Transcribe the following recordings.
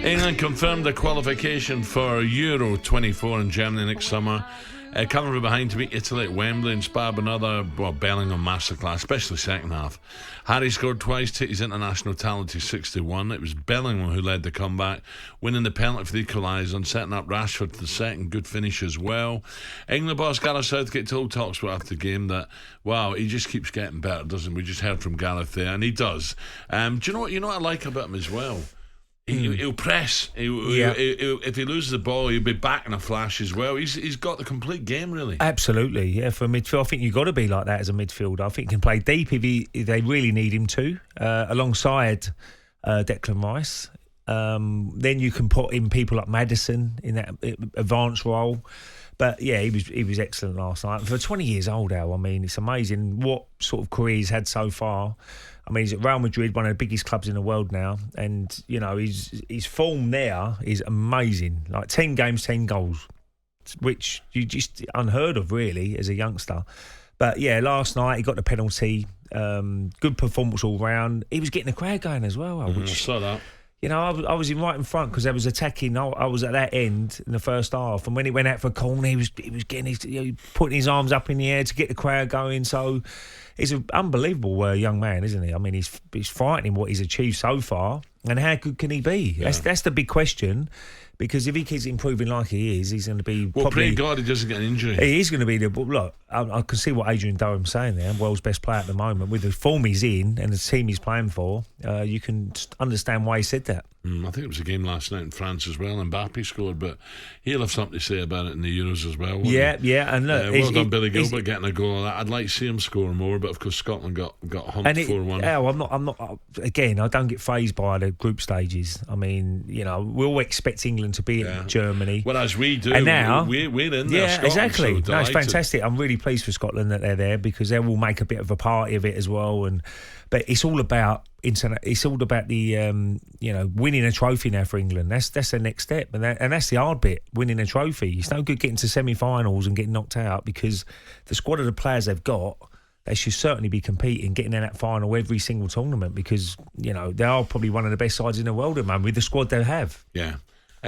England confirmed their qualification for Euro 24 in Germany next summer. Coming from behind to beat Italy at Wembley, inspired by another Bellingham masterclass, especially second half. Harry scored twice, took his international tally to 61. It was Bellingham who led the comeback, winning the penalty for the equaliser and setting up Rashford for the second. Good finish as well. England boss Gareth Southgate told talkSPORT after the game that, wow, he just keeps getting better, doesn't he? We just heard from Gareth there, and he does. Do you know what I like about him as well? He'll press. If he loses the ball, he'll be back in a flash as well. He's got the complete game, really. Absolutely, yeah. For midfield, I think you've got to be like that as a midfielder. I think he can play deep if they really need him to, alongside Declan Rice. Then you can put in people like Maddison in that advanced role. But yeah, he was excellent last night. For 20 years old, Al, I mean, it's amazing what sort of career he's had so far. I mean, he's at Real Madrid, one of the biggest clubs in the world now, and you know his form there is amazing. Like 10 games, 10 goals, which you just unheard of really as a youngster. But yeah, last night he got the penalty. Good performance all round. He was getting the crowd going as well. I saw that. You know, I was in right in front because I was attacking. I was at that end in the first half, and when he went out for a corner, he was getting putting his arms up in the air to get the crowd going. So he's an unbelievable young man, isn't he? I mean, he's frightening what he's achieved so far, and how good can he be? Yeah. That's the big question. Because if he keeps improving like he is, he's going to be. Well, pray God he doesn't get an injury. He is going to be the. Look, I can see what Adrian Durham's saying there. World's best player at the moment, with the form he's in and the team he's playing for, you can understand why he said that. I think it was a game last night in France as well. Mbappe scored, but he'll have something to say about it in the Euros as well. Yeah, and look, well done, Billy Gilbert, getting a goal. I'd like to see him score more, but of course Scotland got humped 4-1. I'm not. Again, I don't get fazed by the group stages. I mean, you know, we all expect England to beat Germany, whereas we do. And now we're in there. Yeah, Scotland, exactly. so no, it's fantastic. I'm really pleased for Scotland that they're there because they will make a bit of a party of it as well. But it's all about it's all about the winning a trophy now for England. That's the next step, and that's the hard bit, winning a trophy. It's no good getting to semi-finals and getting knocked out because the squad of the players they've got, they should certainly be competing, getting in that final every single tournament because they are probably one of the best sides in the world at the moment with the squad they have. Yeah.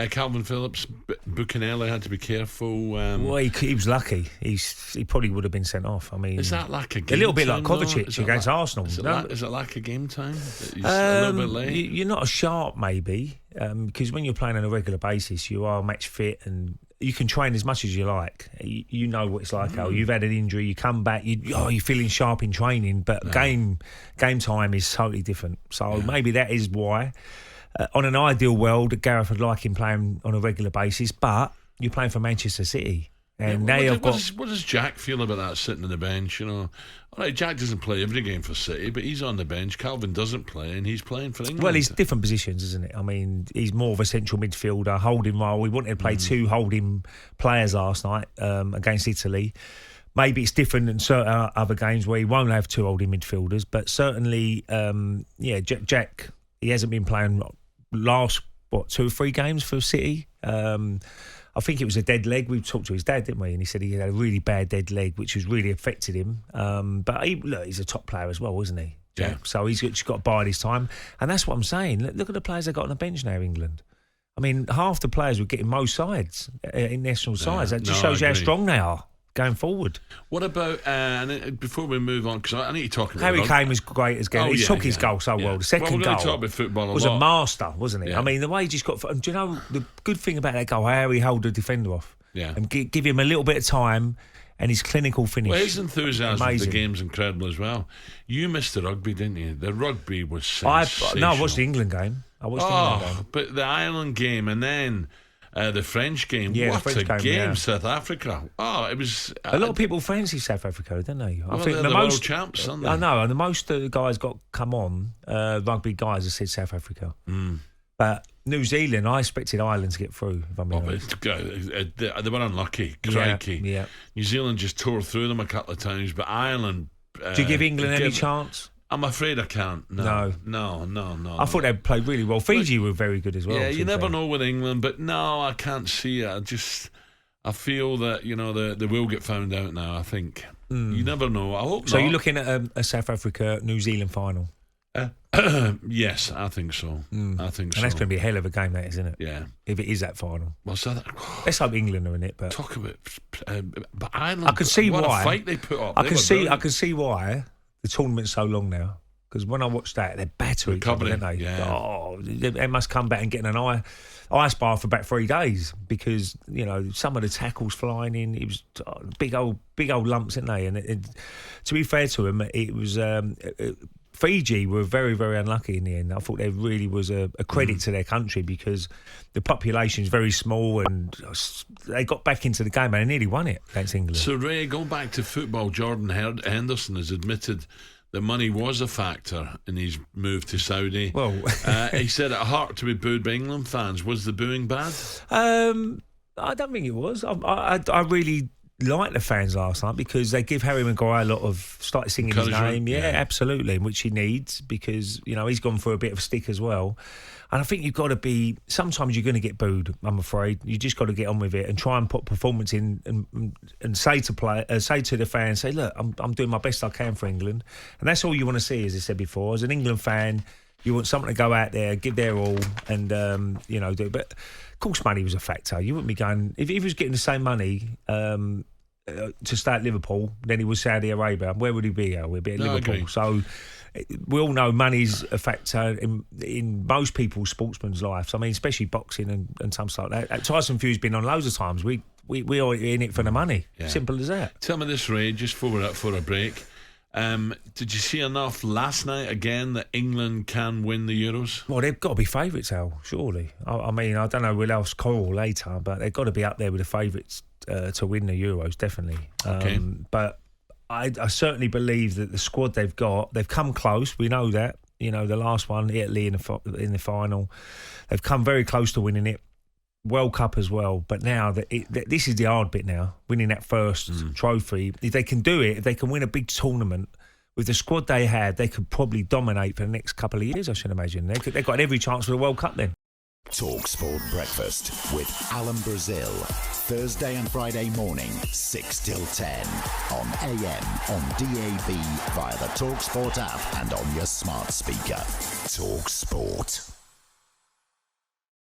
Calvin Phillips, Buchanelli had to be careful. Well, he was lucky. He probably would have been sent off. I mean, is that lack of game time? A little bit like Kovacic against Arsenal. Is it lack of game time? He's a little bit late. You're not as sharp, maybe, because when you're playing on a regular basis, you are match fit and you can train as much as you like. You know what it's like, Al. You've had an injury, you come back, you're feeling sharp in training, but game time is totally different. So maybe that is why. On an ideal world, Gareth would like him playing on a regular basis, but you're playing for Manchester City. And what does Jack feel about that, sitting on the bench? All right, Jack doesn't play every game for City, but he's on the bench. Calvin doesn't play, and he's playing for England. Well, he's different positions, isn't it? I mean, he's more of a central midfielder, holding role. We wanted to play two holding players last night against Italy. Maybe it's different in certain other games where he won't have two holding midfielders, but certainly, Jack, he hasn't been playing last 2 or 3 games for City. I think it was a dead leg. We talked to his dad, didn't we? And he said he had a really bad dead leg, which has really affected him. But he's a top player as well, isn't he? Yeah. So he's just got to bide his time, and that's what I'm saying. Look at the players they've got on the bench now, England. I mean, half the players were getting most sides in national sides. That just shows you how strong they are going forward. What about, and before we move on, because I need to talk about Harry Kane was great as well. He took his goal so well. The second goal talk about football was a master, wasn't it? Yeah. I mean, the way he just got... Do you know the good thing about that goal, how he held the defender off? Yeah. And give him a little bit of time and his clinical finish. Well, his enthusiasm for the game's incredible as well. You missed the rugby, didn't you? The rugby was sensational. I watched the England game. But the Ireland game and then... the French game, what a game, South Africa. It was... a lot of people fancy South Africa, don't they? I think the world champs, aren't they? I know, and the most of the guys got come on, rugby guys have said South Africa. But New Zealand, I expected Ireland to get through, if I'm being honest. They were unlucky, crikey. Yeah. New Zealand just tore through them a couple of times, but Ireland... do you give England any chance? I'm afraid I can't. No. I thought they played really well. Fiji were very good as well. Yeah, you never know with England, but no, I can't see it. I feel that, they will get found out now, I think. You never know. I hope so not. you're looking at a South Africa-New Zealand final? Yes, I think so. I think so. And that's going to be a hell of a game, that, isn't it? Yeah. If it is that final. Well, so Let's hope England are in it. But talk about but Ireland. I can see what why. A fight they put up. I can see why the tournament's so long now. Because when I watched that, they're battering each other, don't they? Yeah. Oh, they must come back and get an ice bar for about 3 days because, you know, some of the tackles flying in, it was big old lumps, didn't they? And to be fair to them, it was Fiji were very, very unlucky in the end. I thought there really was a credit to their country because the population is very small and they got back into the game and they nearly won it against England. So, Ray, going back to football, Jordan Henderson has admitted that money was a factor in his move to Saudi. Well, he said it hurt to be booed by England fans. Was the booing bad? I don't think it was. I really liked the fans last night because they give Harry Maguire started singing his name. Yeah, absolutely, which he needs because, you know, he's gone through a bit of stick as well. And I think you've got to be. Sometimes you're going to get booed. I'm afraid you just got to get on with it and try and put performance in and say to the fans, say, look, I'm doing my best I can for England, and that's all you want to see. As I said before, as an England fan, you want someone to go out there, give their all, and you know, do. But of course, money was a factor. You wouldn't be going if he was getting the same money. To stay at Liverpool, then he was Saudi Arabia. Where would he be? We'd be at Liverpool. So we all know money's a factor in most people's sportsmen's lives. I mean, especially boxing and some stuff like that. Tyson Fury's been on loads of times. We are in it for the money. Yeah. Simple as that. Tell me this, Ray, just before we're up for a break. Did you see enough last night again that England can win the Euros? Well, they've got to be favourites, Al, surely. I mean, I don't know we'll else Coral later, but they've got to be up there with the favourites to win the Euros, definitely. Okay. But I certainly believe that the squad they've got, they've come close. We know that. You know, the last one, Italy in the final, they've come very close to winning it. World Cup as well, but now this is the hard bit now, winning that first trophy. If they can do it, if they can win a big tournament with the squad they had, they could probably dominate for the next couple of years, I should imagine. They've got every chance for the World Cup then. talkSPORT Breakfast with Alan Brazil. Thursday and Friday morning, 6 till 10. On AM, on DAB, via the talkSPORT app and on your smart speaker. talkSPORT.